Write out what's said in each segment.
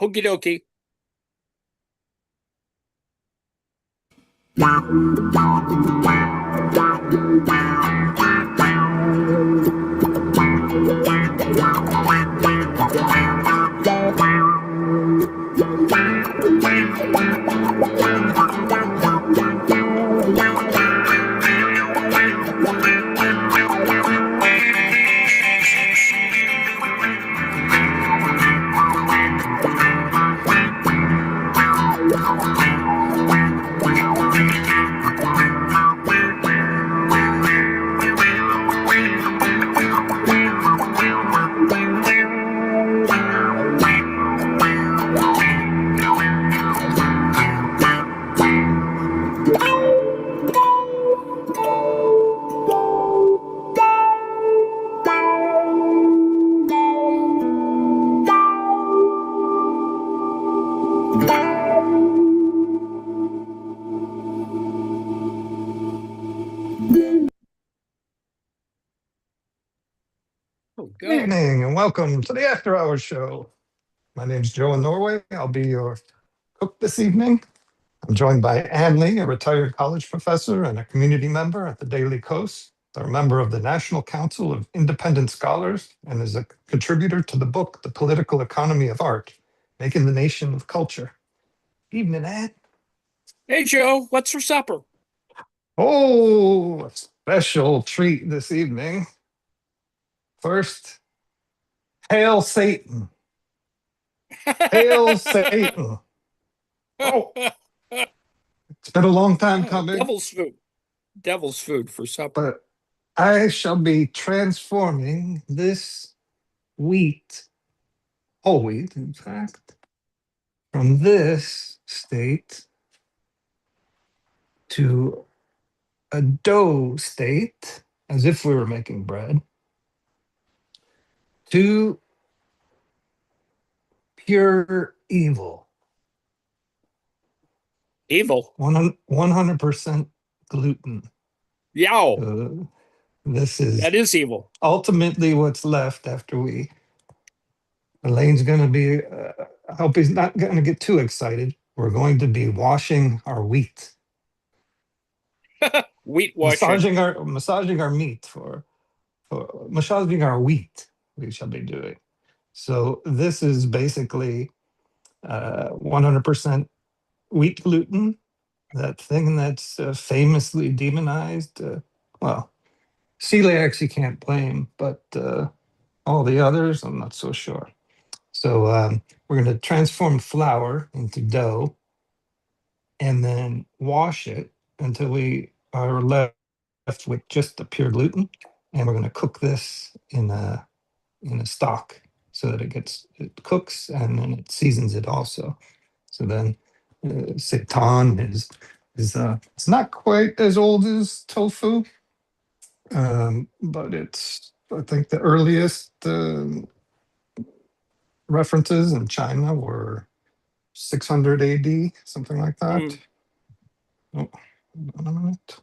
Okie dokie. Good evening and welcome to the After Hours Show. My name's Joe in Norway. I'll be your cook this evening. I'm joined by Ann Lee, a retired college professor and a community member at the Daily Kos, a member of the National Council of Independent Scholars, and is a contributor to the book, The Political Economy of Art, Making the Nation of Culture. Evening, Ann. Hey, Joe, what's for supper? Oh, a special treat this evening. First, hail Satan. Hail Satan. Oh, it's been a long time coming. Devil's food. Devil's food for supper. But I shall be transforming this wheat, whole wheat, in fact, from this state to a dough state, as if we were making bread, to pure evil. Evil. 100% gluten. Yow. This is That is evil. Ultimately what's left after we. Elaine's going to be, I hope he's not going to get too excited. We're going to be washing our wheat. Wheat washing. Massaging our meat for massaging our wheat, we shall be doing. So this is basically 100% wheat gluten, that thing that's famously demonized. Well, celiacs you can't blame, but all the others, I'm not so sure. So we're going to transform flour into dough and then wash it until we are left with just the pure gluten. And we're going to cook this in a stock so that it cooks and then it seasons it also. So then seitan is it's not quite as old as tofu, but it's, I think, the earliest references in China were 600 AD, something like that. Oh, hold on a minute.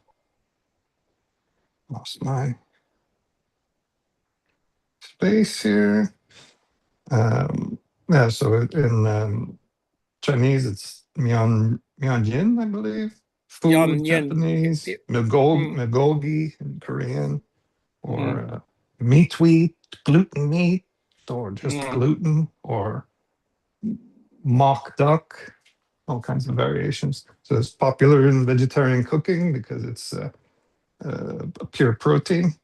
Lost my space here. Yeah, so in Chinese, it's Mianjin, I believe. Fu in Japanese, Milgogi in Korean, or meat wheat, gluten meat, or just gluten, or mock duck, all kinds of variations. So it's popular in vegetarian cooking because it's a pure protein,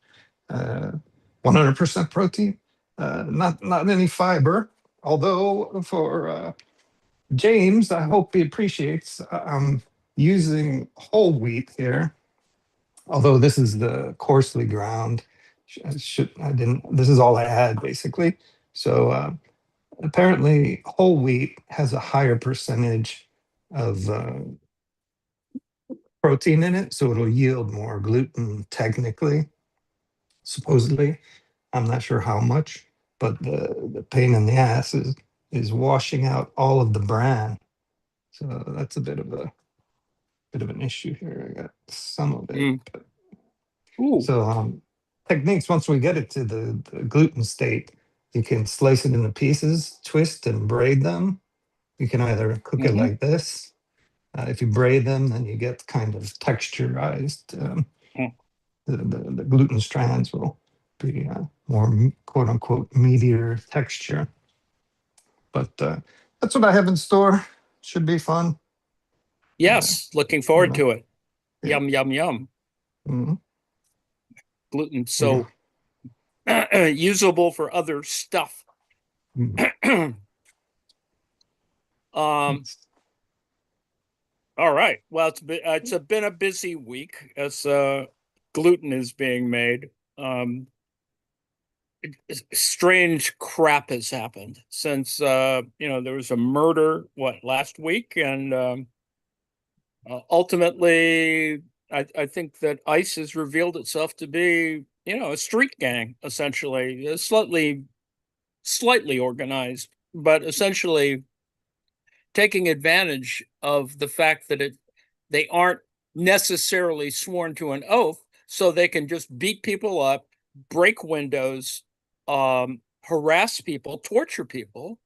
100% protein, not any fiber. Although for James, I hope he appreciates, I'm using whole wheat here. Although this is the coarsely ground, this is all I had basically. So apparently whole wheat has a higher percentage of protein in it, so it'll yield more gluten technically, supposedly. I'm not sure how much, but the pain in the ass is washing out all of the bran. So that's a bit of an issue here. I got some of it. But, so techniques, once we get it to the gluten state, you can slice it into pieces, twist and braid them, You can either cook it Mm-hmm. like this. If you braid them, then you get kind of texturized. The gluten strands will be more quote unquote meatier texture. But that's what I have in store. Should be fun. Yes, looking You forward know, to it. yeah. Yum, yum, yum. Mhm. Gluten Yeah. so usable for other stuff. Mhm. Um, It's- all right. Well, it's been a busy week as gluten is being made. Strange crap has happened since there was a murder last week, and ultimately I think that ICE has revealed itself to be a street gang, essentially, slightly organized, but essentially taking advantage of the fact that they aren't necessarily sworn to an oath, so they can just beat people up, break windows, harass people, torture people,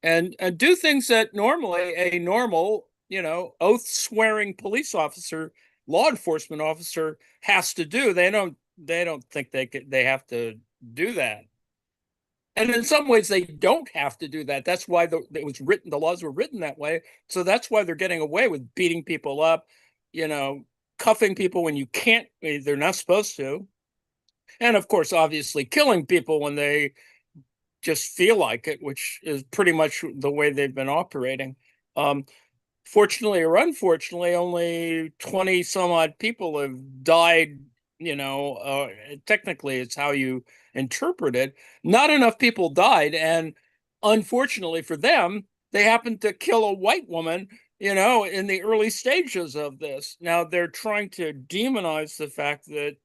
and do things that normally a normal, oath swearing police officer, law enforcement officer has to do. They don't think they have to do that. And in some ways, they don't have to do that. That's why the laws were written that way. So that's why they're getting away with beating people up, you know, cuffing people when you can't, they're not supposed to. And of course, obviously, killing people when they just feel like it, which is pretty much the way they've been operating. Um, Fortunately or unfortunately, only 20 some odd people have died. Technically, it's how you interpret it. Not enough people died. And unfortunately for them, they happened to kill a white woman, in the early stages of this. Now they're trying to demonize the fact that,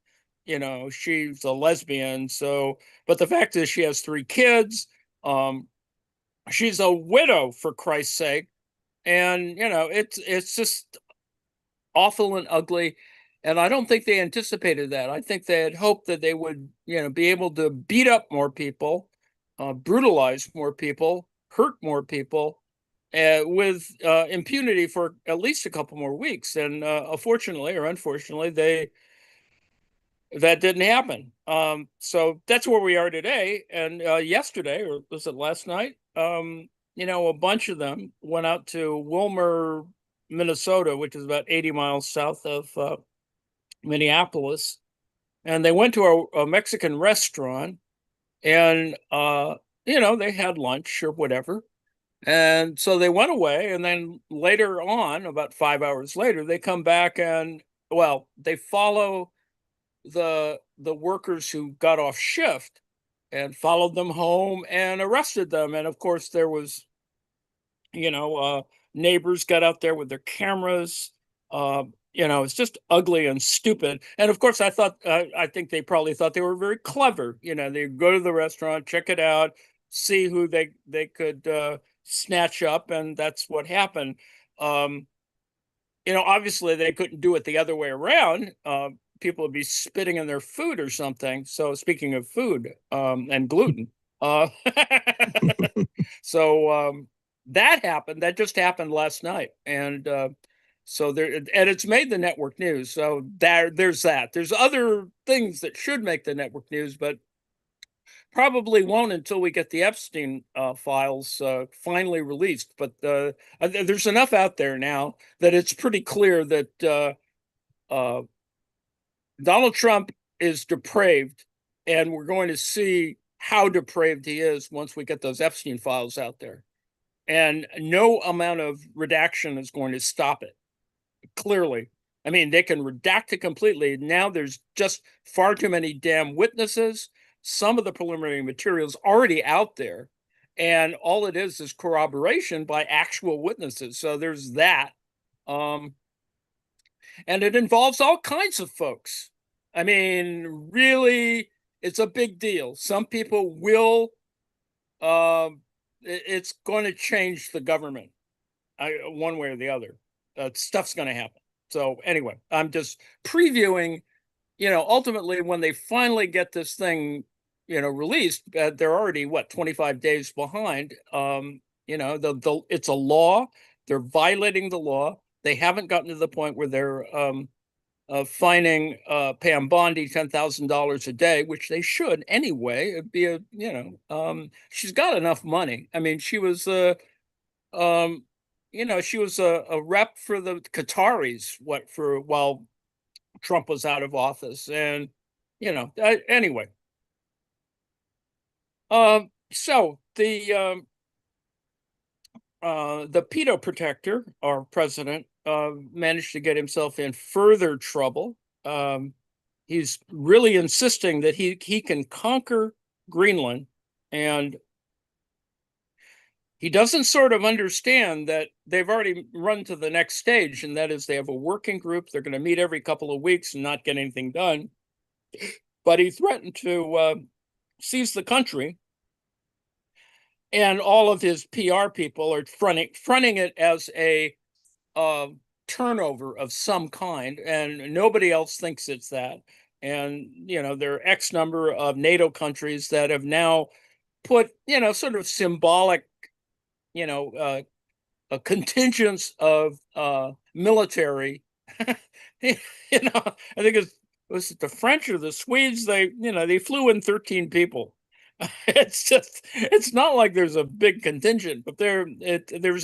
she's a lesbian. So, but the fact is she has 3 kids. Um, she's a widow, for Christ's sake, and it's just awful and ugly. And I don't think they anticipated that. I think they had hoped that they would be able to beat up more people, brutalize more people, hurt more people, with impunity for at least a couple more weeks. And unfortunately or unfortunately, that didn't happen. So that's where we are today. And yesterday, or was it last night? A bunch of them went out to Wilmer, Minnesota, which is about 80 miles south of Minneapolis, and they went to a Mexican restaurant, and they had lunch or whatever. And so they went away, and then later on, about 5 hours later, they come back and, well, they follow the workers who got off shift and followed them home and arrested them. And of course, there was, neighbors got out there with their cameras. It's just ugly and stupid. And of course, I think they probably thought they were very clever. They go to the restaurant, check it out, see who they could snatch up, and that's what happened. Um, Obviously they couldn't do it the other way around. People would be spitting in their food or something. So speaking of food, and gluten, uh, so that happened. That just happened last night, and so there, and it's made the network news. So there's that. There's other things that should make the network news, but probably won't until we get the Epstein files finally released. But there's enough out there now that it's pretty clear that uh, Donald Trump is depraved, and we're going to see how depraved he is once we get those Epstein files out there. And no amount of redaction is going to stop it, clearly. I mean, they can redact it completely. Now there's just far too many damn witnesses. Some of the preliminary materials already out there, and all it is corroboration by actual witnesses. So there's that. Um, and it involves all kinds of folks. I mean, really, it's a big deal. Some people will, it's going to change the government, one way or the other. Stuff's going to happen. So, anyway, I'm just previewing, ultimately, when they finally get this thing, released, they're already, 25 days behind. It's a law. They're violating the law. They haven't gotten to the point where they're fining Pam Bondi $10,000 a day, which they should anyway. It'd be she's got enough money. I mean, um, she was a rep for the Qataris for while Trump was out of office, and anyway. So the pedo protector, our president, managed to get himself in further trouble. Um, he's really insisting that he can conquer Greenland, and he doesn't sort of understand that they've already run to the next stage, and that is they have a working group. They're going to meet every couple of weeks and not get anything done. But he threatened to seize the country, and all of his PR people are fronting it as a uh, turnover of some kind, and nobody else thinks it's that. And there are X number of NATO countries that have now put sort of symbolic you know a contingents of military. I think was it the French or the Swedes? They flew in 13 people. It's not like there's a big contingent, but there's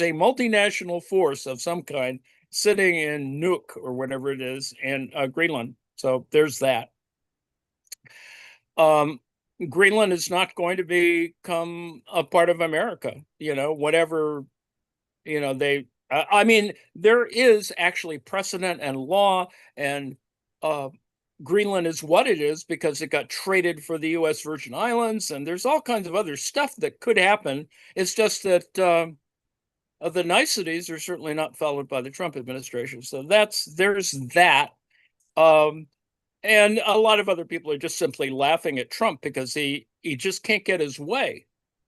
a multinational force of some kind sitting in Nuuk or whatever it is in Greenland. So there's that. Um, Greenland is not going to become a part of America. Whatever they. I mean, there is actually precedent and law, and uh, Greenland is what it is because it got traded for the U.S. Virgin Islands, and there's all kinds of other stuff that could happen. It's just that the niceties are certainly not followed by the Trump administration. So there's that. Um, and a lot of other people are just simply laughing at Trump because he just can't get his way.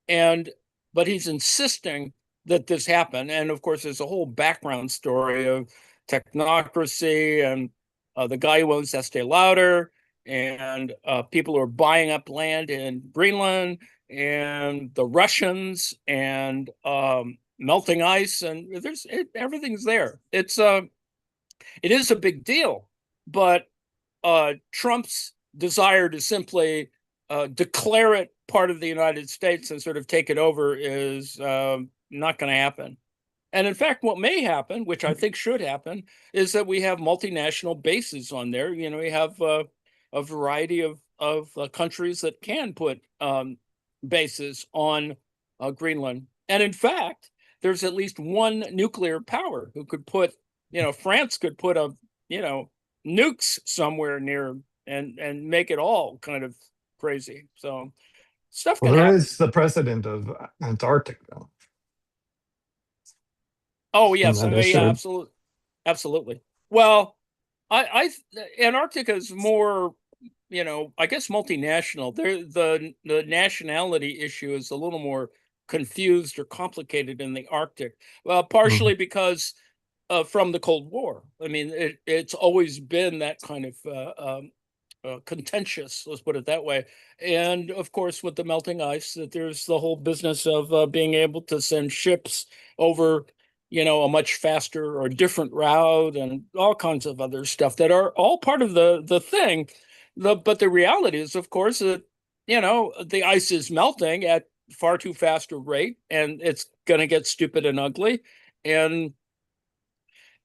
But he's insisting that this happen. And of course, there's a whole background story of technocracy and the guy who owns Estee Lauder and people who are buying up land in Greenland and the Russians and melting ice. And everything's there. It is a big deal, but Trump's desire to simply declare it part of the United States and sort of take it over is not going to happen. And in fact, what may happen, which I think should happen, is that we have multinational bases on there. We have a variety of countries that can put bases on Greenland. And in fact, there's at least one nuclear power who could put, France could put nukes somewhere near and make it all kind of crazy. So stuff Well, can there happen. is the president of Antarctica, though. Oh And yes, I that mean, is yeah, sort of, absolutely. Well, Antarctica is more, I guess multinational. The nationality issue is a little more confused or complicated in the Arctic. Mhm. Partially because from the Cold War. I mean, it's always been that kind of contentious, let's put it that way. And of course, with the melting ice, that there's the whole business of being able to send ships over, a much faster or different route, and all kinds of other stuff that are all part of the thing. But the reality is, of course, that the ice is melting at far too fast a rate, and it's going to get stupid and ugly. And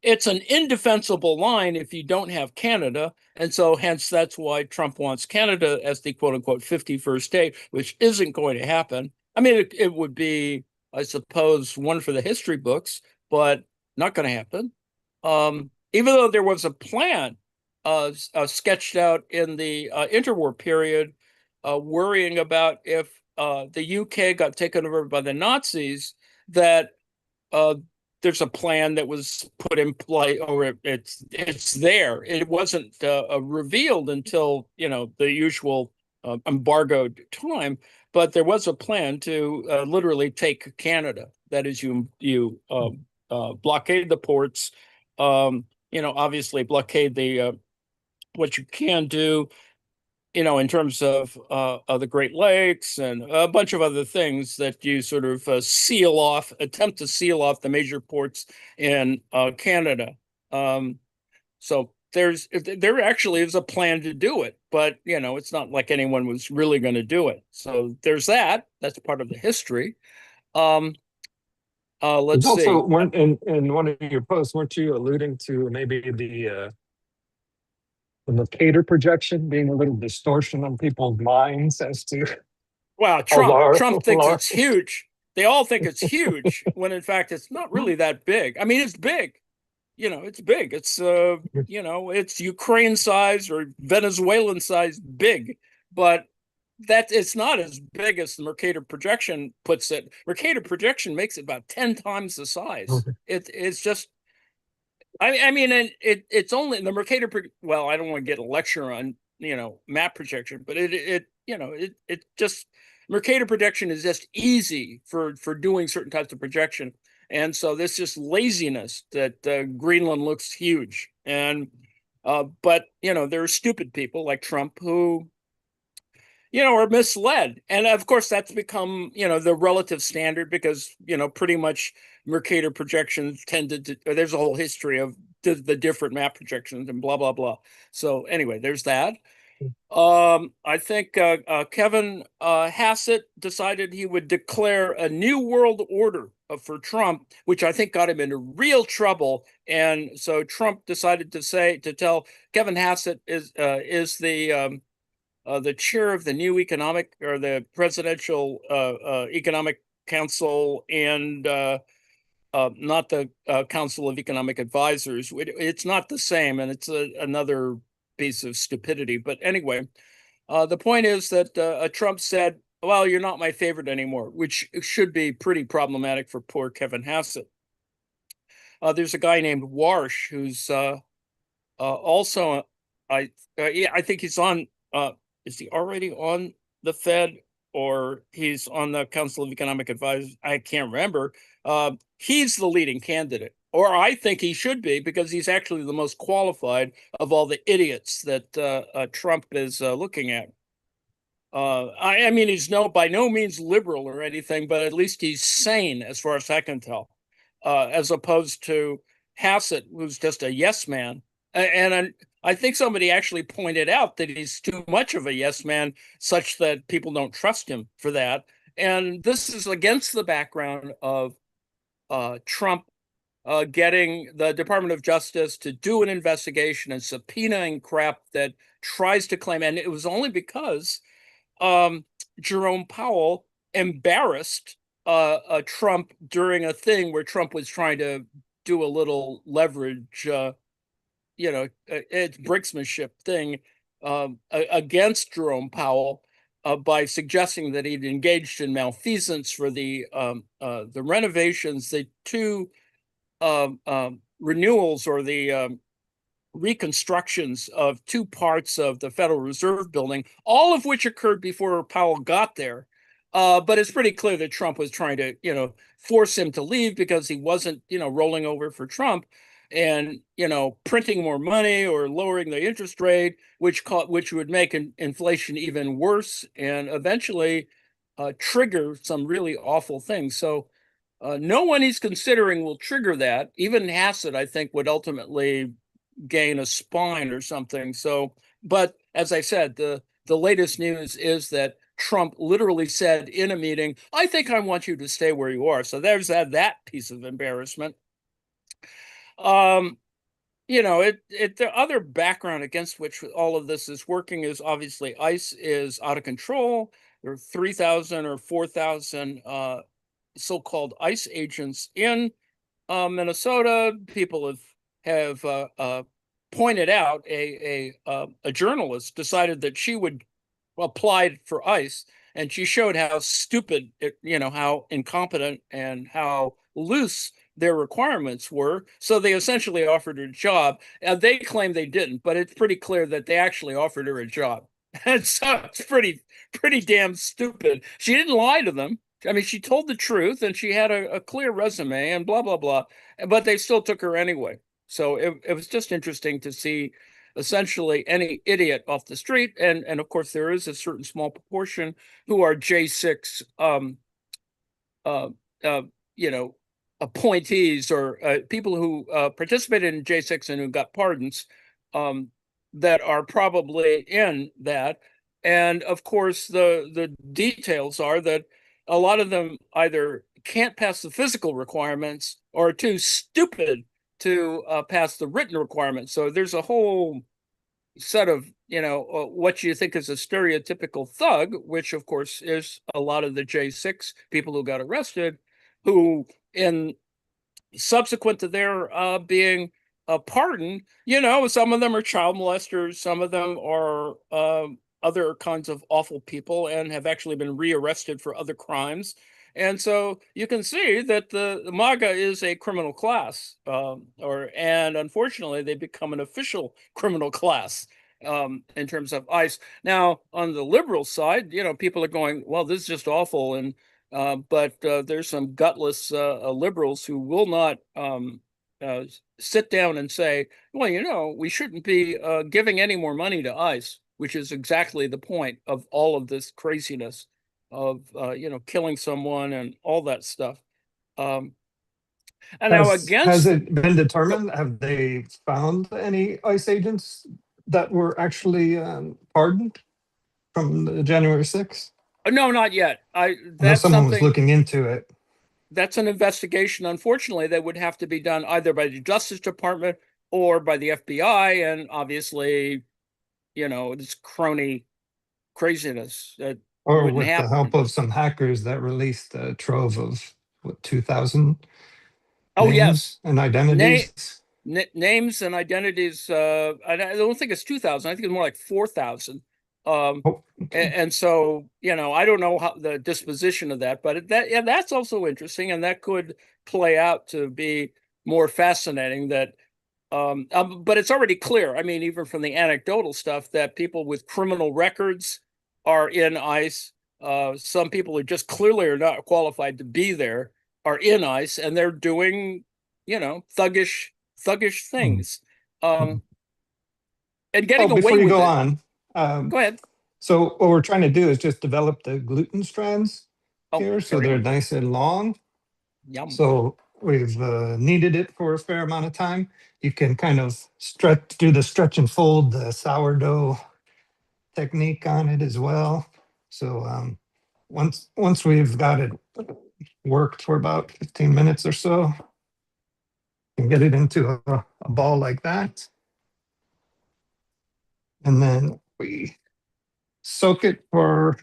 it's an indefensible line if you don't have Canada. And so hence that's why Trump wants Canada as the quote unquote 51st state, which isn't going to happen. I mean, it would be, I suppose, one for the history books, but not going to happen. Even though there was a plan sketched out in the interwar period, worrying about if the UK got taken over by the Nazis, that uh, there's a plan that was put in play, or it's there. It wasn't revealed until the usual embargoed time, but there was a plan to literally take Canada. That is, you blockade the ports, obviously blockade the what you can do in terms of the Great Lakes and a bunch of other things that you sort of attempt to seal off the major ports in Canada. So there actually is a plan to do it, but it's not like anyone was really going to do it. So there's that. That's part of the history. Um, There's let's also see. one in one of your posts, weren't you alluding to maybe the Mercator projection being a little distortion on people's minds as to Wow, how Trump. Trump thinks large. it's huge. They all think it's huge when in fact it's not really that big. I mean, it's big. It's big. It's Ukraine size or Venezuelan size big, but that it's not as big as the Mercator projection puts it. Mercator projection makes it about 10 times the size. It's just I mean, and it's only the Mercator. Well, I don't want to get a lecture on map projection, but it just Mercator projection is just easy for doing certain types of projection, and so this just laziness that Greenland looks huge, and but there are stupid people like Trump who are misled. And of course, that's become, the relative standard because, pretty much Mercator projections tended to, there's a whole history of the different map projections and blah, blah, blah. So anyway, there's that. I think Kevin Hassett decided he would declare a new world order for Trump, which I think got him into real trouble. And so Trump decided to tell Kevin Hassett is the chair of the new economic or the presidential economic council and not the council of economic advisors. It's not the same, and it's another piece of stupidity. But anyway, the point is that Trump said, well, you're not my favorite anymore, which should be pretty problematic for poor Kevin Hassett. There's a guy named Warsh who's also, I think he's on. Is he already on the Fed or he's on the Council of Economic Advisors? I can't remember. He's the leading candidate, or I think he should be because he's actually the most qualified of all the idiots that Trump is looking at. I mean, he's by no means liberal or anything, but at least he's sane as far as I can tell, as opposed to Hassett, who's just a yes man. And I think somebody actually pointed out that he's too much of a yes man, such that people don't trust him for that. And this is against the background of Trump getting the Department of Justice to do an investigation and subpoenaing crap that tries to claim, and it was only because Jerome Powell embarrassed Trump during a thing where Trump was trying to do a little leverage, it's brinksmanship thing against Jerome Powell by suggesting that he'd engaged in malfeasance for the renovations, the two renewals or the reconstructions of two parts of the Federal Reserve building, all of which occurred before Powell got there. But it's pretty clear that Trump was trying to, force him to leave because he wasn't, rolling over for Trump and, printing more money or lowering the interest rate, which would make inflation even worse and eventually trigger some really awful things. So no one he's considering will trigger that. Even Hassett, I think, would ultimately gain a spine or something. So, but as I said, the latest news is that Trump literally said in a meeting, "I think I want you to stay where you are." So there's that piece of embarrassment. Um, the other background against which all of this is working is obviously ICE is out of control. There are 3,000 or 4,000 so-called ICE agents in Minnesota. People have pointed out a journalist decided that she would apply for ICE, and she showed how stupid, how incompetent and how loose their requirements were. So they essentially offered her a job. And they claim they didn't, but it's pretty clear that they actually offered her a job. And so it's pretty damn stupid. She didn't lie to them. I mean, she told the truth and she had a clear resume and blah, blah, blah. But they still took her anyway. So it was just interesting to see essentially any idiot off the street, and of course there is a certain small proportion who are J6 uh, uh, you know, appointees or people who participated in J6 and who got pardons um, that are probably in that. And of course, the details are that a lot of them either can't pass the physical requirements or are too stupid to pass the written requirements. So there's a whole set of what you think is a stereotypical thug, which of course is a lot of the J6 people who got arrested, who in subsequent to their being pardoned, some of them are child molesters, some of them are other kinds of awful people and have actually been rearrested for other crimes. And so you can see that the MAGA is a criminal class, and unfortunately, they become an official criminal class in terms of ICE. Now, on the liberal side, people are going, "Well, this is just awful," and but there's some gutless liberals who will not uh, sit down and say, well, we shouldn't be giving any more money to ICE, which is exactly the point of all of this craziness of, killing someone and all that stuff. Um, and now Has against, it been determined? Have they found any ICE agents that were actually pardoned from the January 6th? no, not yet. I know That's someone was something, looking into it. that's an investigation, unfortunately, that would have to be done either by the Justice Department or by the FBI. And obviously, this crony craziness that Or wouldn't with the help happen. of some hackers that released a trove of what, 2,000 Oh, yes. names and Na- identities. names and identities. I don't think it's 2,000. I think it's more like 4,000. Oh, okay. And so, I don't know how the disposition of that, but that's also interesting. And that could play out to be more fascinating that but it's already clear. I mean, even from the anecdotal stuff, that people with criminal records are in ICE. Some people who just clearly are not qualified to be there are in ICE, and they're doing, thuggish Mm. things, um, and getting Oh, before away you with go it. on, um, Go ahead. so what we're trying to do is just develop the gluten strands Oh, here so carry they're on. nice and long. Yum. So we've kneaded it for a fair amount of time. You can kind of do the stretch and fold the sourdough technique on it as well. So once we've got it worked for about 15 minutes or so, you can get it into a ball like that. And then we soak it for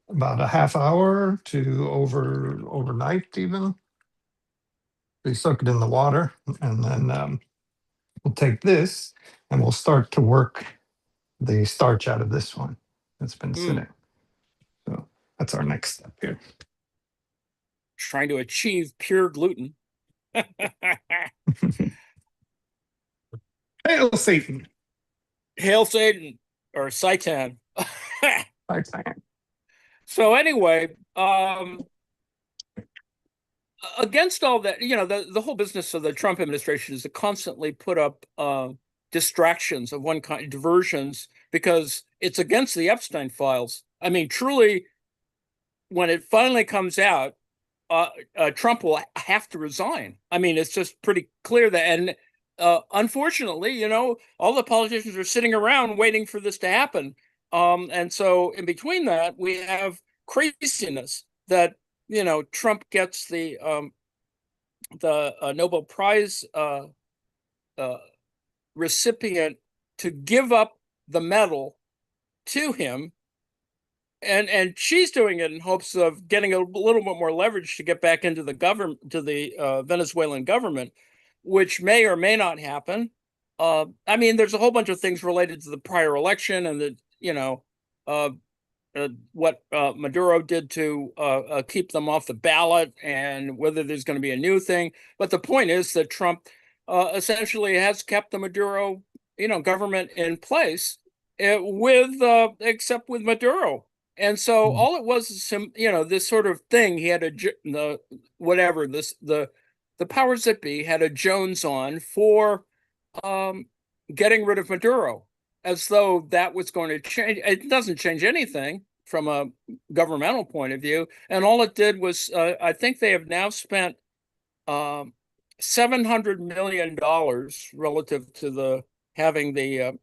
about a half hour to overnight even. We soak it in the water, and then we'll take this and we'll start to work the starch out of this one that's been Mm. sitting. So that's our next step here. Trying to achieve pure gluten. Hail Satan! Hail Satan or seitan. Lifetime. So anyway, against all that, the whole business of the Trump administration is to constantly put up distractions of one kind, diversions, because it's against the Epstein files. I mean, truly, when it finally comes out, Trump will have to resign. I mean, it's just pretty clear that, and unfortunately, all the politicians are sitting around waiting for this to happen. And so, in between that, we have craziness that Trump gets the Nobel Prize uh, recipient to give up the medal to him, and she's doing it in hopes of getting a little bit more leverage to get back into the government, to the Venezuelan government, which may or may not happen. I mean, there's a whole bunch of things related to the prior election and uh, what Maduro did to keep them off the ballot, and whether there's going to be a new thing. But the point is that Trump essentially has kept the Maduro, government in place, with except with Maduro. And so all it was is some, this sort of thing. He had the the powers that be had a Jones on for um, getting rid of Maduro, as though that was going to change. It doesn't change anything from a governmental point of view. And all it did was, I think they have now spent um, $700 million relative to the having the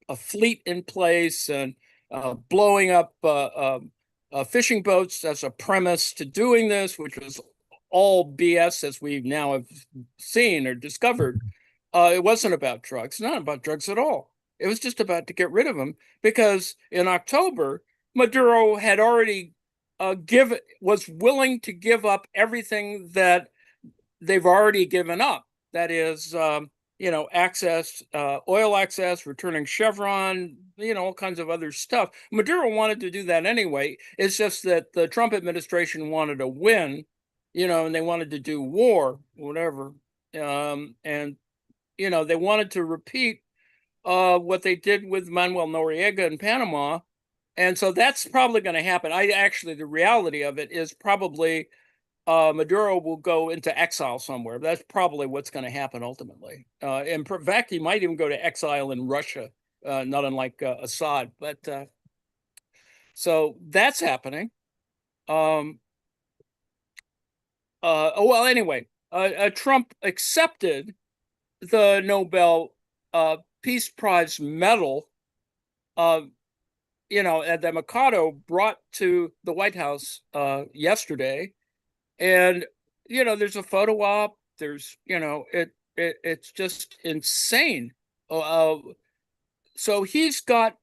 a fleet in place and blowing up fishing boats as a premise to doing this, which was all BS, as we now have seen or discovered. It wasn't about drugs, not about drugs at all. It was just about to get rid of them because in October, Maduro had already was willing to give up everything that they've already given up. That is, access, oil access, returning Chevron, all kinds of other stuff. Maduro wanted to do that anyway. It's just that the Trump administration wanted to win, and they wanted to do war, whatever. And they wanted to repeat what they did with Manuel Noriega in Panama. And so that's probably going to happen. The reality of it is probably Maduro will go into exile somewhere. That's probably what's going to happen ultimately. In fact, he might even go to exile in Russia, not unlike Assad. But so that's happening. Anyway, Trump accepted the Nobel Peace Prize medal, that Mikado brought to the White House yesterday. And there's a photo op. There's it's just insane. So he's got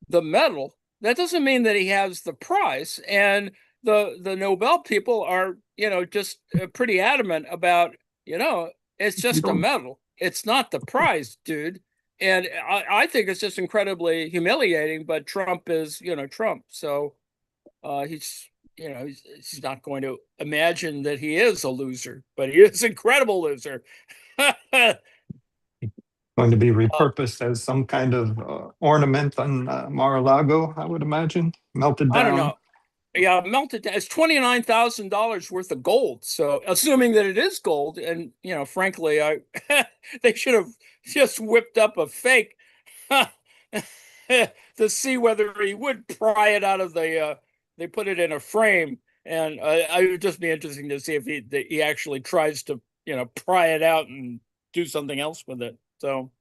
the medal. That doesn't mean that he has the prize. And the Nobel people are just pretty adamant about it's You just a don't medal. It's not the prize, dude. And I think it's just incredibly humiliating. But Trump is Trump, so he's not going to imagine that he is a loser, but he is an incredible loser. going to be repurposed as some kind of ornament on Mar-a-Lago, I would imagine, melted I don't down. know. Yeah, melted down. It's $29,000 worth of gold. So, assuming that it is gold, and frankly, they should have just whipped up a fake to see whether he would pry it out of the. They put it in a frame, and it would just be interesting to see if he actually tries to pry it out and do something else with it. So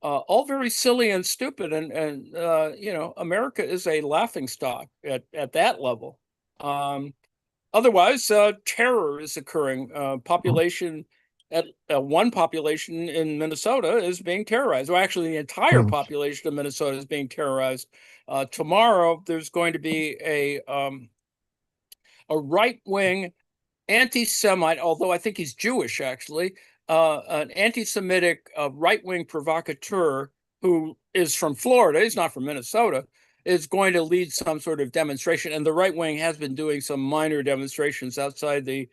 all very silly and stupid, and America is a laughing stock at that level. Otherwise, terror is occurring. Population at one population in Minnesota is being terrorized. Well, actually, the entire Mm. population of Minnesota is being terrorized. Tomorrow, there's going to be a right wing anti-Semite, although I think he's Jewish actually, an anti-Semitic right-wing provocateur who is from Florida, he's not from Minnesota, is going to lead some sort of demonstration. And the right wing has been doing some minor demonstrations outside the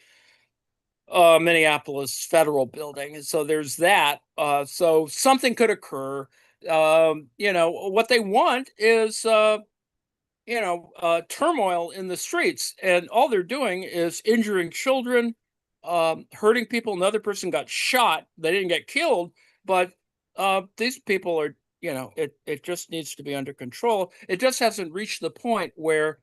Minneapolis Federal Building. And so there's that. So something could occur. What they want is turmoil in the streets, and all they're doing is injuring children, hurting people. Another person got shot. They didn't get killed, but these people are, it just needs to be under control. It just hasn't reached the point where,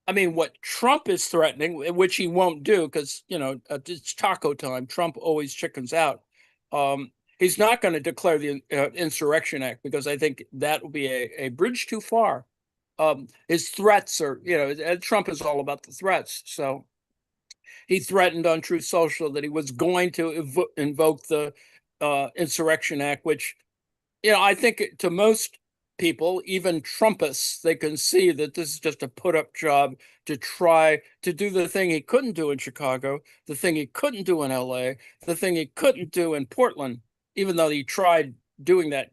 I mean, what Trump is threatening, which he won't do because, it's taco time. Trump always chickens out. He's not going to declare the Insurrection Act because I think that will be a bridge too far. His threats are, Trump is all about the threats. So he threatened on Truth Social that he was going to invoke the Insurrection Act, which, I think to most people, even Trumpists, they can see that this is just a put-up job to try to do the thing he couldn't do in Chicago, the thing he couldn't do in LA, the thing he couldn't do in Portland, even though he tried doing that,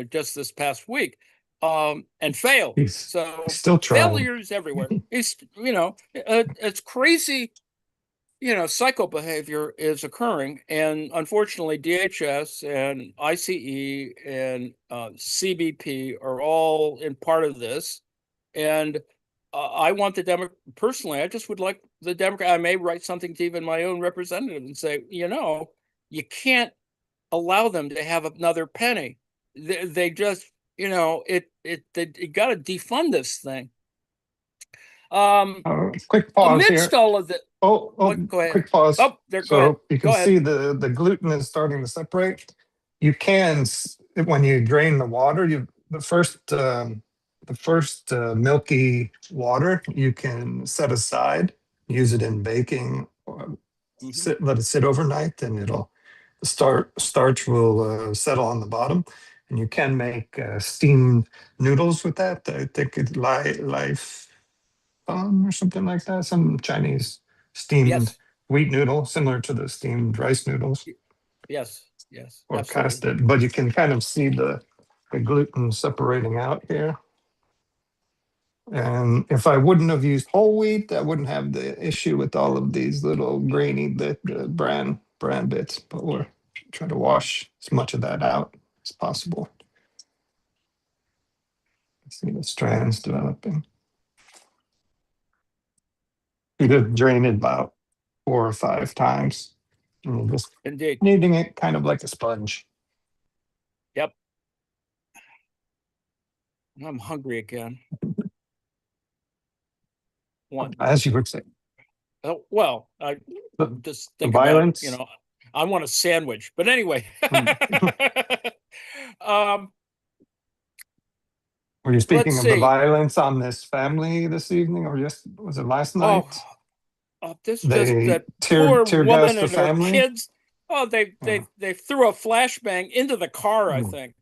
just this past week, and failed. He's So still trying. failures everywhere. It's crazy, psycho behavior is occurring. And unfortunately, DHS and ICE and CBP are all in part of this. And I want personally, I just would like the Democrat, I may write something to even my own representative and say, you can't allow them to have another penny. They just, they got to defund this thing. Um, Quick pause Amidst here. all of the, Oh, what? Go ahead. quick pause. Oh, there. Go ahead. So you can Go ahead. see the gluten is starting to separate. You can, when you drain the water, the first milky water you can set aside, use it in baking, or Hmm. let it sit overnight, and the starch will settle on the bottom, and you can make steamed noodles with that. I think it's life or something like that. Some Chinese steamed Yes. wheat noodle, similar to the steamed rice noodles Yes. Yes. or Absolutely. casted. But you can kind of see the gluten separating out here. And if I wouldn't have used whole wheat, I wouldn't have the issue with all of these little grainy the bran bits. But we're trying to wash as much of that out as possible. See the strands developing. You could drain it about 4 or 5 times. And you're just Indeed. kneading it kind of like a sponge. Yep. I'm hungry again. One. As you would say, Oh, well, I the, just the think about, violence. I want a sandwich. But anyway, Hmm. um, Were you let's speaking of the see. violence on this family this evening, or just was it last Oh, night? this just They that poor tear woman gassed the and her family. kids. Oh, Yeah. they threw a flashbang into the car, I Hmm. think,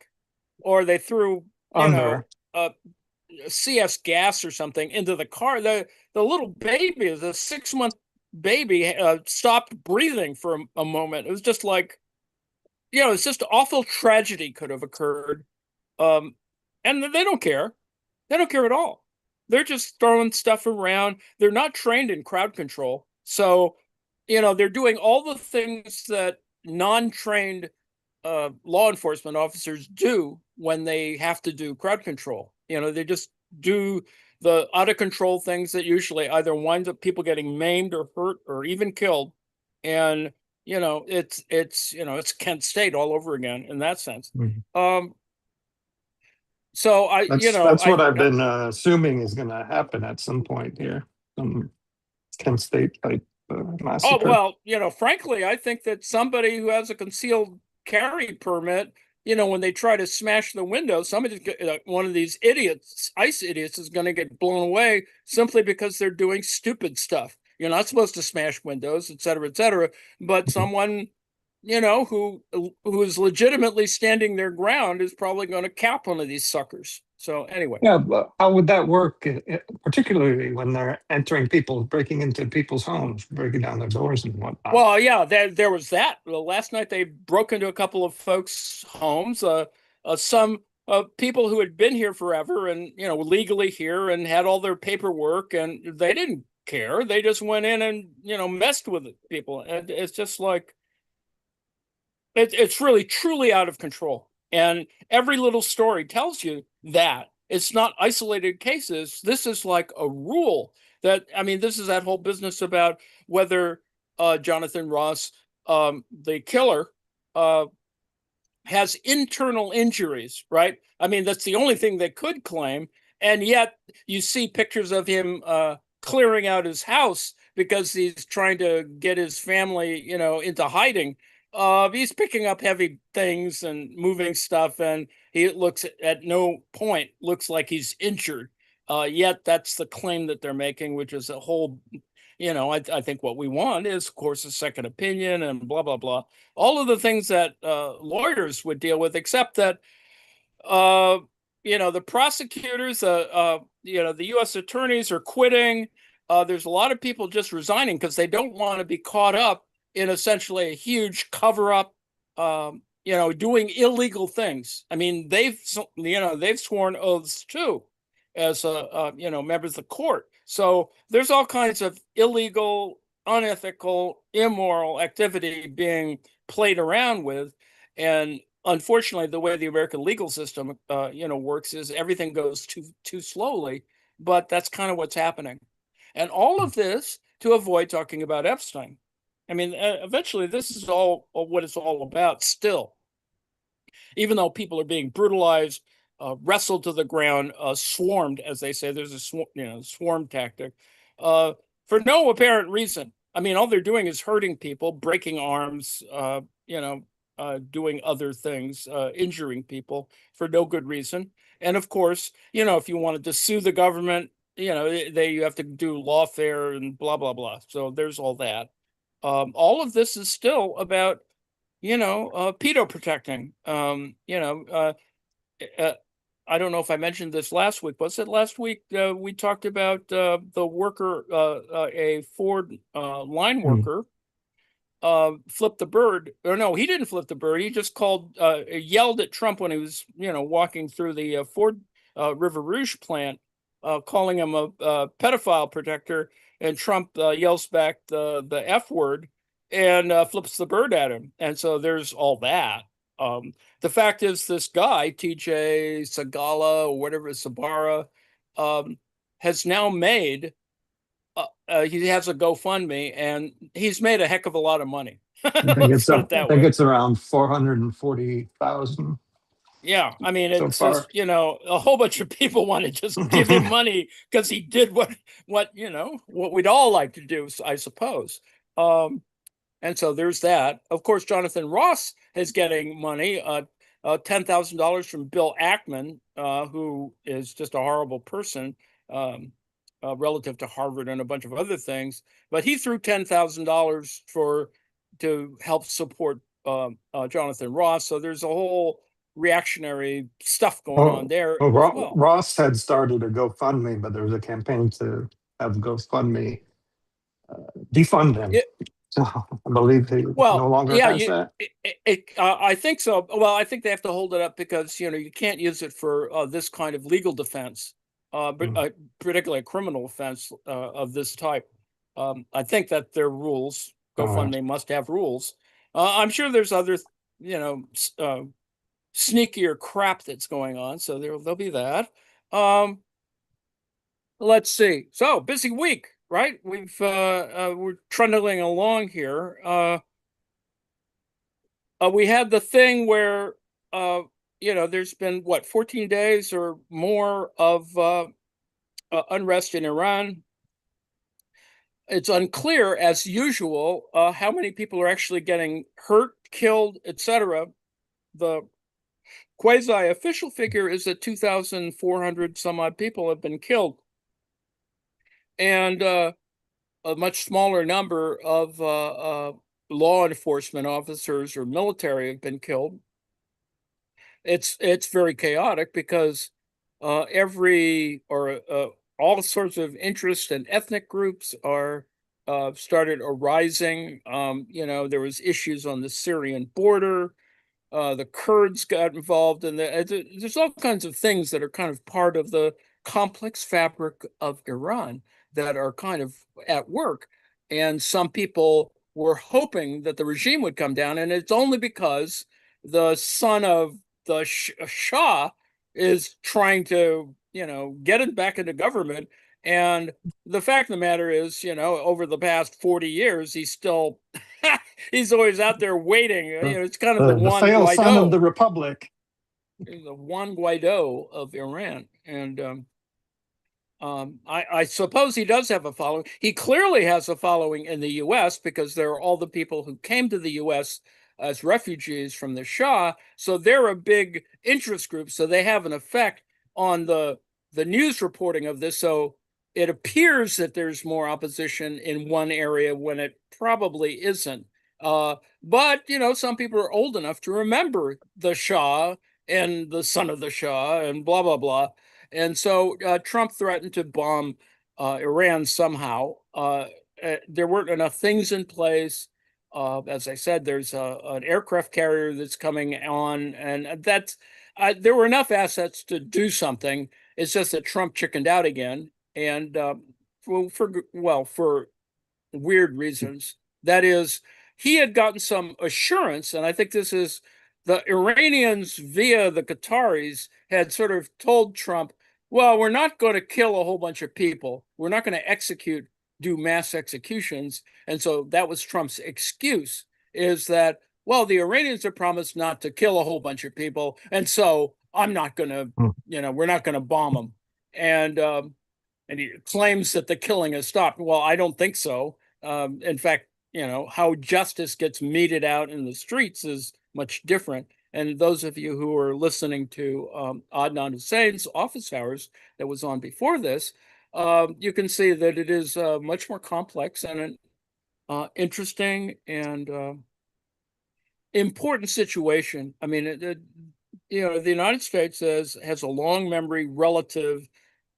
or they threw, Under. a CS gas or something into the car. The little baby, the 6 month baby, stopped breathing for a moment. It was just like, it's just awful tragedy could have occurred. Um, and they don't care. They don't care at all. They're just throwing stuff around. They're not trained in crowd control. So, they're doing all the things that non-trained law enforcement officers do when they have to do crowd control. They just do the out of control things that usually either winds up people getting maimed or hurt or even killed. And it's Kent State all over again in that sense. Mhm. Um, so That's what I've been assuming is going to happen at some point here. Some Kent State type oh, massacre. well, frankly, I think that somebody who has a concealed carry permit, when they try to smash the window, one of these idiots, ICE idiots, is going to get blown away simply because they're doing stupid stuff. You're not supposed to smash windows, et cetera, et cetera. But someone, who is legitimately standing their ground is probably going to cap one of these suckers. So anyway. Yeah, but how would that work, particularly when they're breaking into people's homes, breaking down their doors and whatnot? Well, yeah, there was that. Well, last night they broke into a couple of folks' homes. Some people who had been here forever and legally here and had all their paperwork, and they didn't care. They just went in and messed with people, and it's just like it's really truly out of control. And every little story tells you that it's not isolated cases. This is like a rule that, I mean, this is that whole business about whether Jonathan Ross, the killer, uh, has internal injuries, right? I mean, that's the only thing they could claim. And yet you see pictures of him clearing out his house because he's trying to get his family, into hiding. He's picking up heavy things and moving stuff, and he looks at no point looks like he's injured. Yet that's the claim that they're making, which is a whole, I think what we want is, of course, a second opinion and blah blah blah. All of the things that lawyers would deal with, except that uh, the prosecutors, the U.S. attorneys are quitting. There's a lot of people just resigning because they don't want to be caught up in essentially a huge cover up, doing illegal things. I mean, they've sworn oaths too as members of the court. So there's all kinds of illegal, unethical, immoral activity being played around with, and unfortunately, the way the American legal system, works is everything goes too slowly. But that's kind of what's happening, and all of this to avoid talking about Epstein. I mean, eventually, this is all what it's all about. Still, even though people are being brutalized, wrestled to the ground, swarmed, as they say. There's a swarm tactic for no apparent reason. I mean, all they're doing is hurting people, breaking arms, doing other things, injuring people for no good reason. And of course, if you wanted to sue the government, you have to do lawfare and blah blah. So there's all that. All of this is still about pedo protecting. Uh, I don't know if I mentioned this last week. Was it last week? We talked about the worker, a Ford line Mm. worker, flipped the bird. Or no, he didn't flip the bird. He just yelled at Trump when he was, walking through the Ford River Rouge plant, calling him a pedophile protector. And Trump yells back the F word and flips the bird at him. And so there's all that. The fact is, this guy, TJ Sagala or whatever, Sabara, um, has now made he has a GoFundMe and he's made a heck of a lot of money. Let's put it I that think way. it's around 440,000 Yeah, I mean, so it's far. just a whole bunch of people want to just give him money because he did what we'd all like to do, I suppose. Um, And so there's that. Of course, Jonathan Ross is getting money, $10,000 from Bill Ackman, who is just a horrible person, um, relative to Harvard and a bunch of other things. But he threw $10,000 to help support Jonathan Ross. So there's a whole reactionary stuff going on Well, there well, as well. Ross had started a GoFundMe, but there was a campaign to have GoFundMe defund him. It, So I believe he no Well, longer yeah, has that. I think so. Well, I think they have to hold it up because you can't use it for this kind of legal defense, but Mm. particularly a criminal offense of this type. I think that their rules, Uh, GoFundMe must have rules. I'm sure there's other, you know, sneakier crap that's going on, so there'll be that. Um, let's see. So busy week, right? We're trundling along here. We had the thing where there's been 14 days or more of unrest in Iran. It's unclear, as usual, how many people are actually getting hurt, killed, etc. The quasi-official figure is that 2,400 some odd people have been killed, and a much smaller number of law enforcement officers or military have been killed. It's very chaotic because every or all sorts of interest and ethnic groups are started arising. There was issues on the Syrian border. The Kurds got involved in there's all kinds of things that are kind of part of the complex fabric of Iran that are kind of at work. And some people were hoping that the regime would come down, and it's only because the son of the Shah is trying to, get it back into government. And the fact of the matter is, over the past 40 years, he's always out there waiting. It's kind of the the Juan fail son of Guaido, the Republic. the Juan Guaido of Iran. And I suppose he does have a following. He clearly has a following in the U.S. because there are all the people who came to the U.S. as refugees from the Shah. So they're a big interest group. So they have an effect on the news reporting of this. So it appears that there's more opposition in one area when it probably isn't. But some people are old enough to remember the Shah and the son of the Shah and blah blah blah. And so Trump threatened to bomb Iran somehow. There weren't enough things in place. As I said, there's an aircraft carrier that's coming on, and there were enough assets to do something. It's just that Trump chickened out again, and for weird reasons. That is, he had gotten some assurance, and I think this is the Iranians via the Qataris had sort of told Trump, well, we're not going to kill a whole bunch of people. We're not going to do mass executions. And so that was Trump's excuse, is that, well, the Iranians have promised not to kill a whole bunch of people, and so I'm not going to, Mm. we're not going to bomb them. And he claims that the killing has stopped. Well, I don't think so. In fact, how justice gets meted out in the streets is much different. And those of you who are listening to Adnan Hussein's Office Hours that was on before this, you can see that it is much more complex and interesting and important situation. I mean, the United States has a long memory relative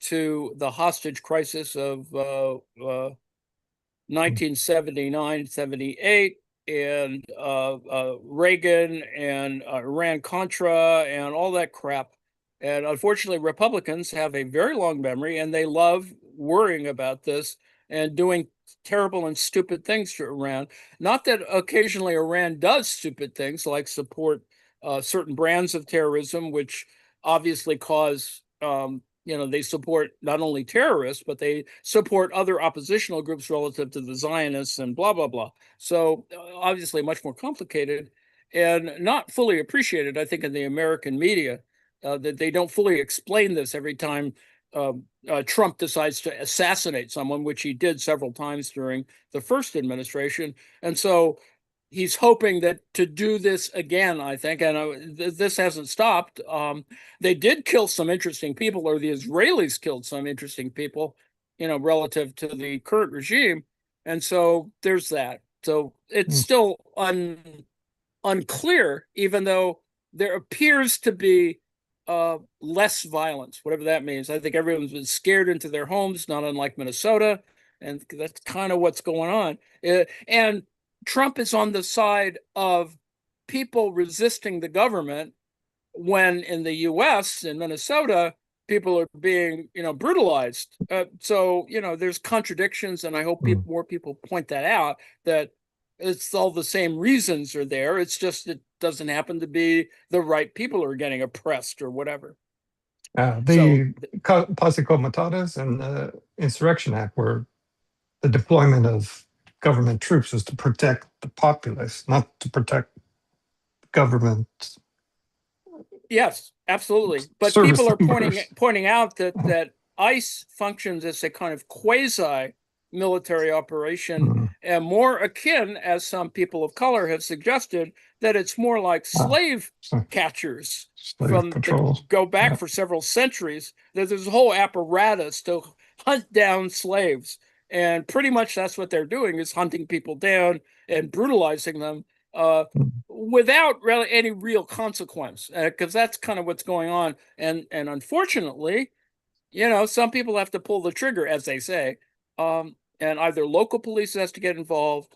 to the hostage crisis of 1979, 78, and Reagan and Iran-Contra and all that crap. And unfortunately, Republicans have a very long memory, and they love worrying about this and doing terrible and stupid things to Iran. Not that occasionally Iran does stupid things like support certain brands of terrorism, which obviously cause they support not only terrorists, but they support other oppositional groups relative to the Zionists and blah, blah, blah. So obviously much more complicated and not fully appreciated, I think, in the American media, that they don't fully explain this every time Trump decides to assassinate someone, which he did several times during the first administration. And so he's hoping that to do this again, I think, and this hasn't stopped. They did kill some interesting people, or the Israelis killed some interesting people, relative to the current regime. And so there's that. So it's Mm. still unclear, even though there appears to be less violence, whatever that means. I think everyone's been scared into their homes, not unlike Minnesota, and that's kind of what's going on. And Trump is on the side of people resisting the government when in the U.S. in Minnesota people are being brutalized. So there's contradictions, and I hope Mm. more people point that out, that it's all the same reasons are there. It's just it doesn't happen to be the right people who are getting oppressed or whatever. So The Posse Comitatus and the Insurrection Act were the deployment of government troops was to protect the populace, not to protect government yes, absolutely. But service people are pointing members. pointing out that ICE functions as a kind of quasi military operation, Mm. and more akin, as some people of color have suggested, that it's more like Ah, slave so catchers slave from that patrols. go back Yeah. for several centuries. There's a whole apparatus to hunt down slaves. And pretty much that's what they're doing, is hunting people down and brutalizing them. Mm. Without really any real consequence, because that's kind of what's going on. And unfortunately, some people have to pull the trigger, as they say, and either local police has to get involved.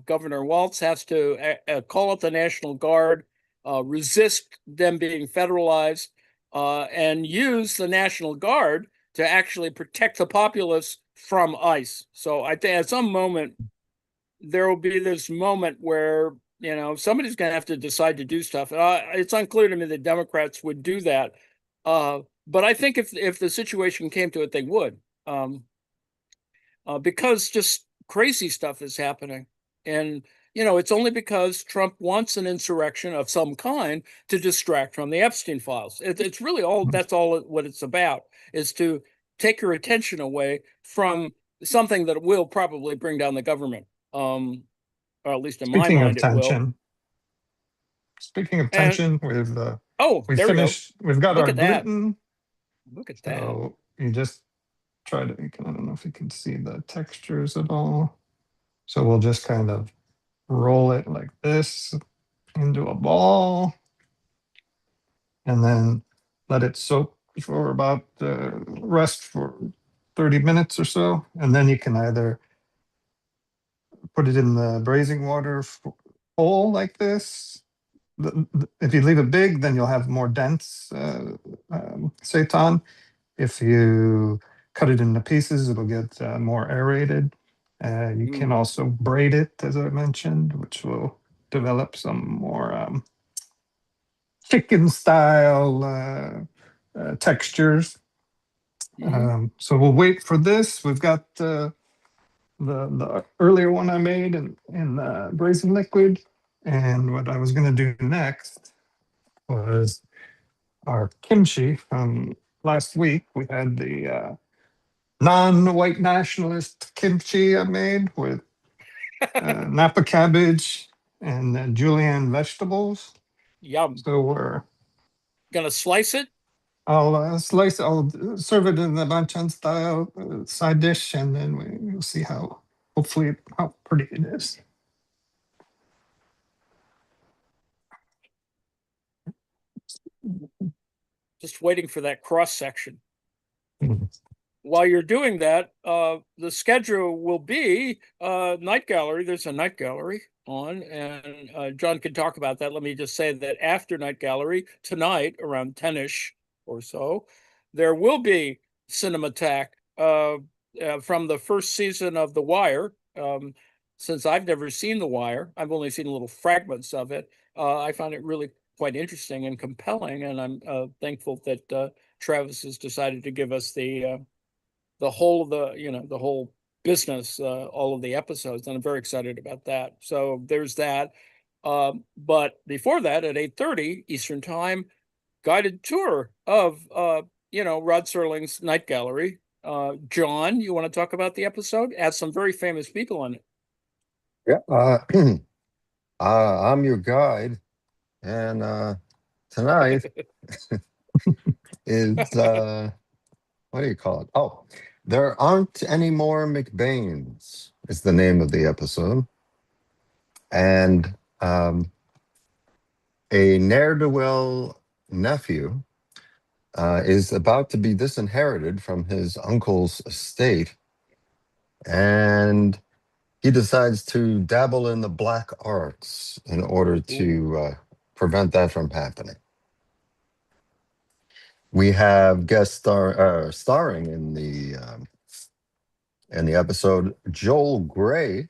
Governor Walz has to call up the National Guard, resist them being federalized, and use the National Guard to actually protect the populace from ICE. So I think at some moment there will be this moment where somebody's going to have to decide to do stuff. It's unclear to me that Democrats would do that, but I think if the situation came to it, they would, because just crazy stuff is happening, and it's only because Trump wants an insurrection of some kind to distract from the Epstein files. It's really all Mm. that's all what it's about, is to take your attention away from something that will probably bring down the government. Or at least in my Speaking of mind, it will. tension, speaking of And tension, oh, we've there we go. finished. We've got Look our at that. gluten. Look at that. So you just try to. I don't know if you can see the textures at all. So we'll just kind of roll it like this into a ball, and then let it soak for about rest for 30 minutes or so, and then you can either put it in the braising water whole like this. If you leave it big, then you'll have more dense seitan. If you cut it into pieces, it'll get more aerated. You can Mm. also braid it, as I mentioned, which will develop some more chicken style textures. Hmm. So we'll wait for this. We've got the earlier one I made in braising liquid, And what I was going to do next was our kimchi from last week. We had the non-white nationalist kimchi I made with Napa cabbage and julienne vegetables. Yum. So we're Gonna slice it? I'll slice. I'll serve it in the banchan style side dish, and then we'll see how. Hopefully, how pretty it is. Just waiting for that cross section. Mhm. While you're doing that, the schedule will be night gallery. There's a night gallery on, and John can talk about that. Let me just say that after night gallery tonight, around 10ish or so, there will be Cinematheque from the first season of The Wire. Since I've never seen The Wire, I've only seen little fragments of it. I found it really quite interesting and compelling, and I'm thankful that Travis has decided to give us the whole of the whole business, all of the episodes, and I'm very excited about that. So there's that. But before that, at 8:30 Eastern Time, guided tour of Rod Serling's Night Gallery. John, you want to talk about the episode? It has some very famous people in Yeah. I'm your guide, and tonight it. is what do you call it? Oh, there aren't any more McBains is the name of the episode, and a ne'er-do-well nephew is about to be disinherited from his uncle's estate, and he decides to dabble in the black arts in order Ooh, to prevent that from happening. We have starring in the episode Joel Grey,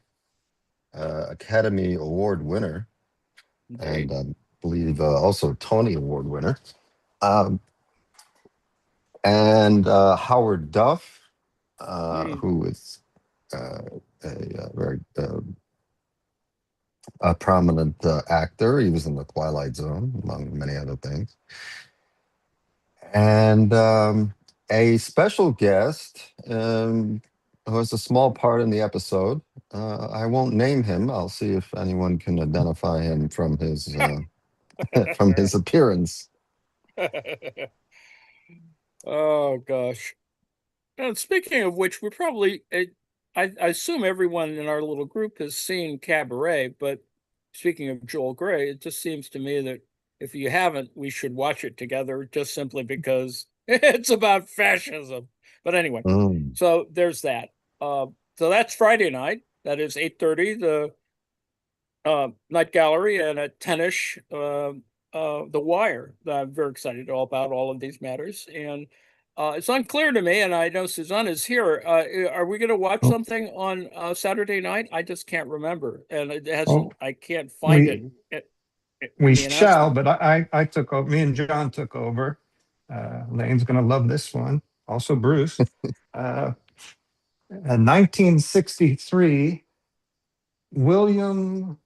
Academy Award winner, and indeed. I believe also Tony Award winner, um, and Howard Duff, Mm, who is a very a prominent actor. He was in The Twilight Zone, among many other things. And a special guest who has a small part in the episode. I won't name him. I'll see if anyone can identify him from his from his appearance. oh gosh. And speaking of which, we're probably, I assume everyone in our little group has seen Cabaret, but speaking of Joel Grey, it just seems to me that if you haven't, we should watch it together just simply because it's about fascism. But anyway, Mm. so there's that. Uh, so that's Friday night. That is 8:30. The Night Gallery, and at 10ish, The Wire. I'm very excited all about all of these matters. And it's unclear to me, and I know Suzanne is here. Are we going to watch Oh, something on Saturday night? I just can't remember. And it hasn't, oh, I can't find it we in we the shall, announcement. but I took over. Me and John took over. Lane's going to love this one. Also, Bruce. Uh, 1963, William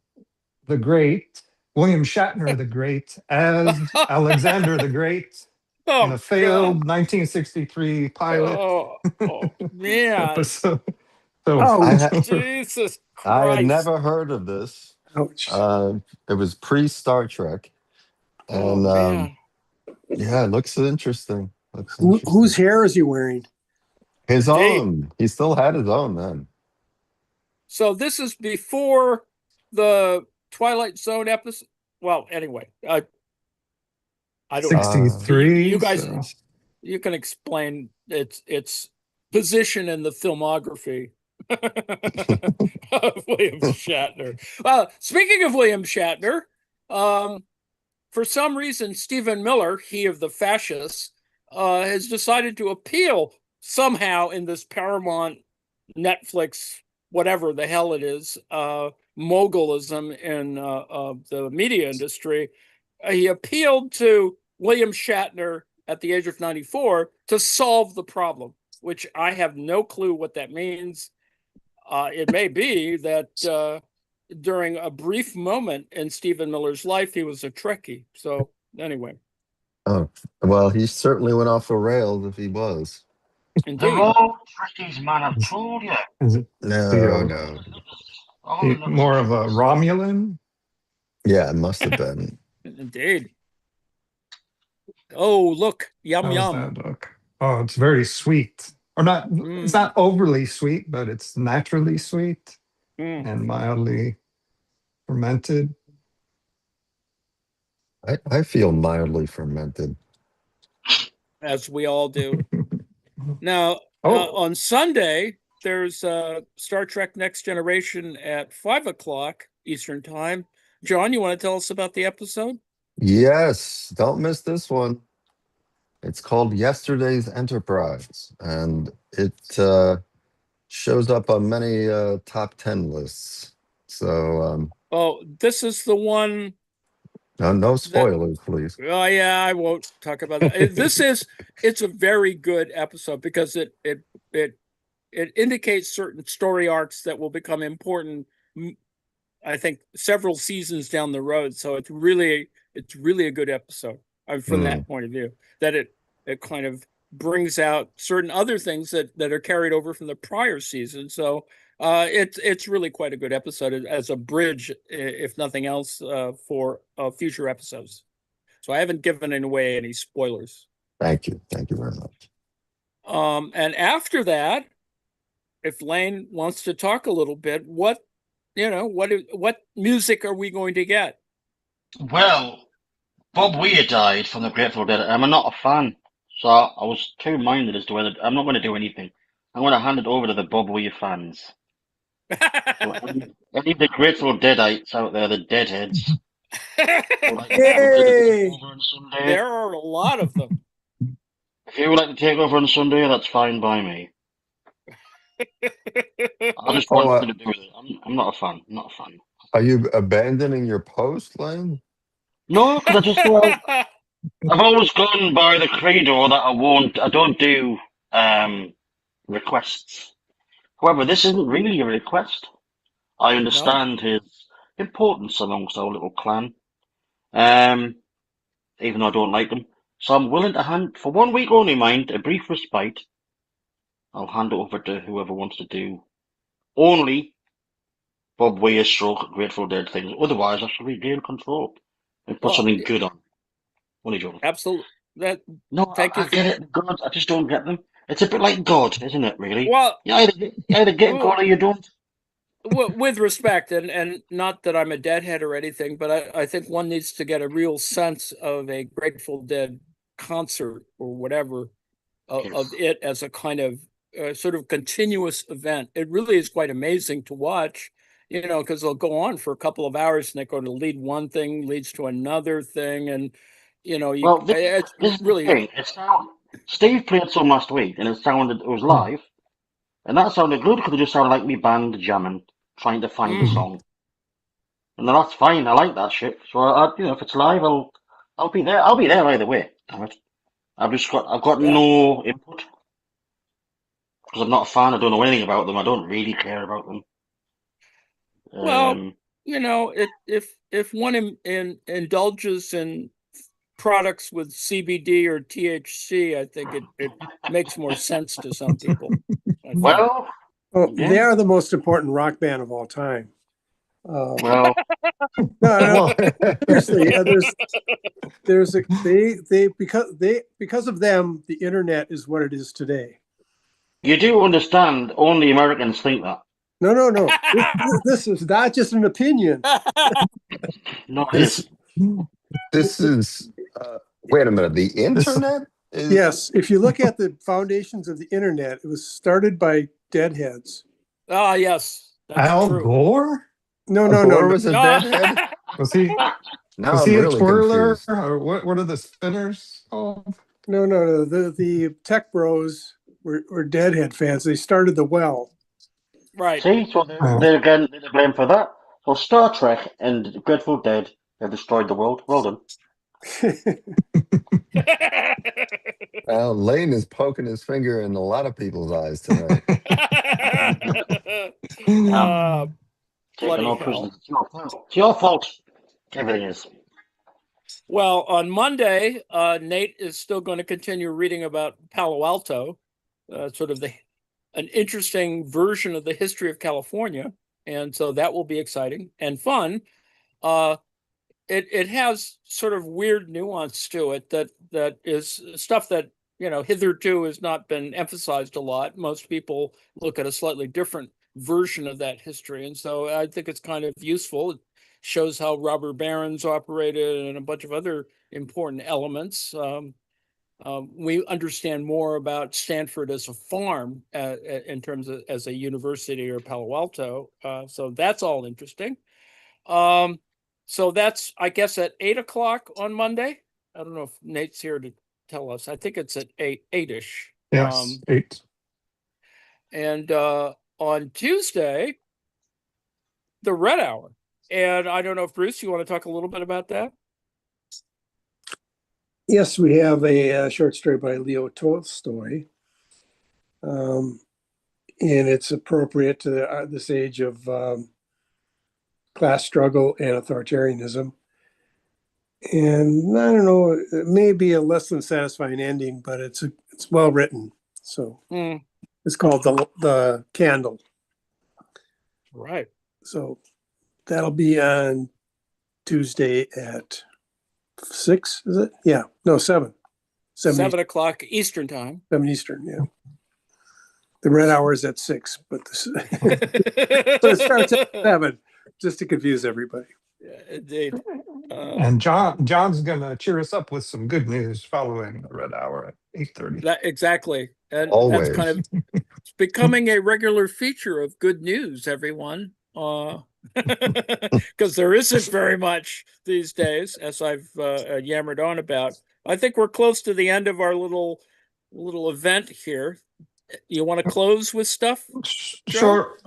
the Great, William Shatner the Great, as Alexander the Great in a Oh, God. failed 1963 pilot Oh, man. episode. So, I Ouch. ha- Jesus I had Christ. never heard of this. Ouch. It was pre Star Trek, Oh, and man. yeah, it looks interesting. Looks Whose interesting. hair is he wearing? His Indeed. own. He still had his own then. So this is before the Twilight Zone episode. Well, anyway, I don't know. Uh, You 63. guys, So, you can explain its position in the filmography of William Shatner. Speaking of William Shatner, um, for some reason, Stephen Miller, he of the fascists, has decided to appeal somehow in this Paramount, Netflix, whatever the hell it is, mogulism in the media industry. He appealed to William Shatner at the age of 94 to solve the problem, which I have no clue what that means. It may be that during a brief moment in Stephen Miller's life, he was a Trekkie. So anyway, Oh, well, he certainly went off the rails if he was. They're indeed. all Trekkies, man. I've told you. Is it No, the, no. All the nuts more and of a bolts. Romulan? Yeah, it must have been. Indeed. Oh, look, yum How's yum. that look? Oh, it's very sweet. Or not, it's Mm, not overly sweet, but it's naturally sweet mm, and mildly fermented. I feel mildly fermented. as we all do. Now, Oh, on Sunday, there's Star Trek Next Generation at 5 o'clock Eastern Time. John, you want to tell us about the episode? Yes, don't miss this one. It's called Yesterday's Enterprise, and it shows up on many top 10 lists. So, Oh, this is the one no that. spoilers, please. Oh yeah, I won't talk about that. It's a very good episode because it indicates certain story arcs that will become important, I think, several seasons down the road. So it's really a good episode from Mm, that point of view. That it kind of brings out certain other things that are carried over from the prior season. So it's really quite a good episode as a bridge, if nothing else, for future episodes. So I haven't given away any spoilers. thank you. Thank you very much. And after that, if Lane wants to talk a little bit, what music are we going to get? Well, Bob Weir died from the Grateful Dead. I'm not a fan, so I was two-minded as to whether I'm not going to do anything. I'm going to hand it over to the Bob Weir fans. So any of the Grateful Deadites out there, the Deadheads, who like to take Yay! over on Sunday. There are a lot of them. If you would like to take over on Sunday, that's fine by me. I just want nothing to do with it. I'm not a fan. I'm not a fan. Are you abandoning your post, Lane? No, because I just I've always gone by the credo that I don't do requests. However, this isn't really a request. I understand his importance amongst our little clan, even though I don't like them. So I'm willing to hand, for 1 week only, mind, a brief respite. I'll hand it over to whoever wants to do only Bob Weir stroke Grateful Dead things. Otherwise, I shall regain control and put Well, something good on. Only joking. absolutely. No, Thank you I get it. God, I just don't get them. It's a bit like God, isn't it? Really? Well, You either get God or you don't. with respect, and not that I'm a deadhead or anything, but I think one needs to get a real sense of a Grateful Dead concert or whatever, of it as a kind of sort of continuous event. It really is quite amazing to watch, because they'll go on for a couple of hours and they go to lead one thing, leads to another thing, and Well, it's this is the really. thing. Steve played some last week, and it was live, and that sounded good because it just sounded like me band jamming, trying to find a song. And that's fine. I like that shit. So if it's live, I'll be there. I'll be there either way. Damn it. I've got Yeah. no input because I'm not a fan. I don't know anything about them. I don't really care about them. Well, if one indulges in products with CBD or THC, I think it makes more sense to some people. I think. Well, Well, yeah. they are the most important rock band of all time. Well, No, seriously. There's a because of them, the internet is what it is today. you do understand only Americans think that. No. This is not just an opinion. No, it is. This is. Wait a minute. The internet is. Yes, if you look at the foundations of the internet, it was started by deadheads. Ah, yes, that's Al true. Gore? No. Gore was a deadhead. Was he? Now Was I'm he a really twirler? confused. Or what are the spinners called? No. The tech bros were deadhead fans. They started the well. Right. See, so they're to blame for that. So Star Trek and Grateful Dead have destroyed the world. Well done. Lane is poking his finger in a lot of people's eyes tonight. Taking bloody no hell. prisoners. It's your fault. It's your fault. Everything is. Well, on Monday, Nate is still going to continue reading about Palo Alto, sort of an interesting version of the history of California, and so that will be exciting and fun. It has sort of weird nuance to it that is stuff that hitherto has not been emphasized a lot. Most people look at a slightly different version of that history, and so I think it's kind of useful. It shows how robber barons operated and a bunch of other important elements. We understand more about Stanford as a farm in terms of as a university or Palo Alto. So that's all interesting. So that's, I guess, at 8 o'clock on Monday. I don't know if Nate's here to tell us. I think it's at 8-ish. Yes, 8. And on Tuesday, the Red Hour. And I don't know if Bruce, you want to talk a little bit about that? Yes, we have a short story by Leo Tolstoy. And it's appropriate to this age of class struggle and authoritarianism. And I don't know, it may be a less than satisfying ending, but it's well written. So it's called the Candle. Right. So that'll be on Tuesday at 6, is it? Yeah, no, 7. 7 o'clock Eastern time. 7 Eastern, yeah. The Red Hour is at 6, but so it starts at 7, just to confuse everybody. Yeah, indeed. And John's going to cheer us up with some good news following the Red Hour at 8:30. Exactly. And Always. that's kind of it's becoming a regular feature of good news, everyone. Because there isn't very much these days, as I've yammered on about. I think we're close to the end of our little event here. You want to close with stuff? Sure.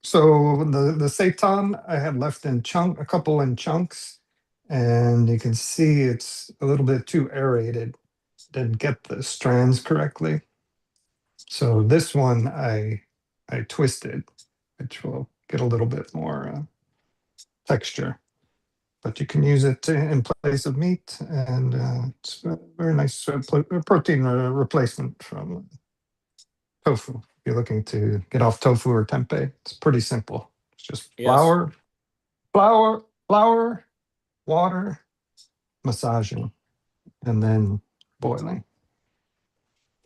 So the seitan I had left in a couple in chunks, and you can see it's a little bit too aerated. Didn't get the strands correctly. So this one I twisted, which will get a little bit more texture. But you can use it in place of meat, and it's a very nice protein replacement from tofu. If you're looking to get off tofu or tempeh, it's pretty simple. It's just flour, water, massaging, and then boiling.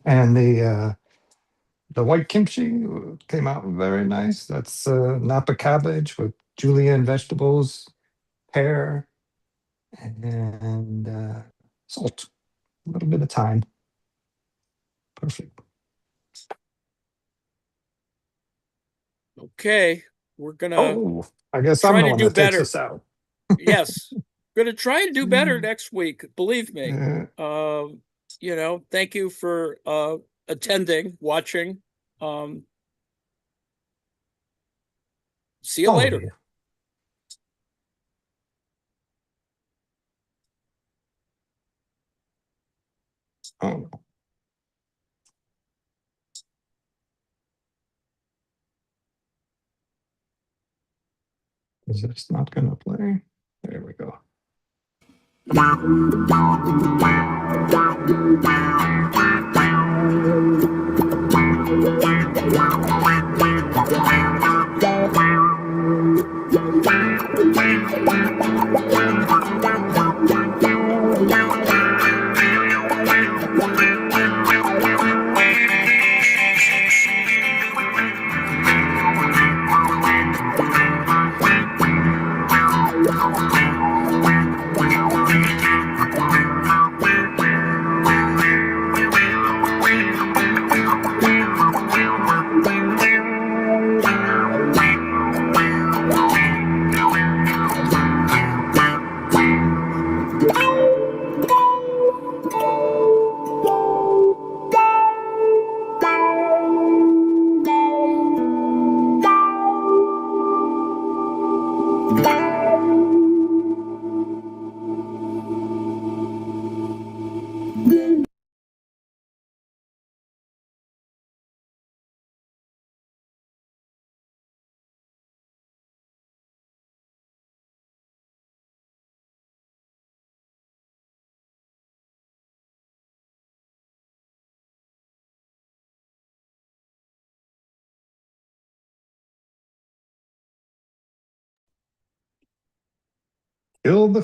And the white kimchi came out very nice. That's Napa cabbage with julienne vegetables, pear, and salt. A little bit of thyme. Perfect. Okay, we're gonna I guess I'm try the to one do that takes better. us out. Yes, gonna try and do better next week. Believe me. Thank you for attending, watching. See you later. You. Oh. Is this not going to play? There we go. Kill the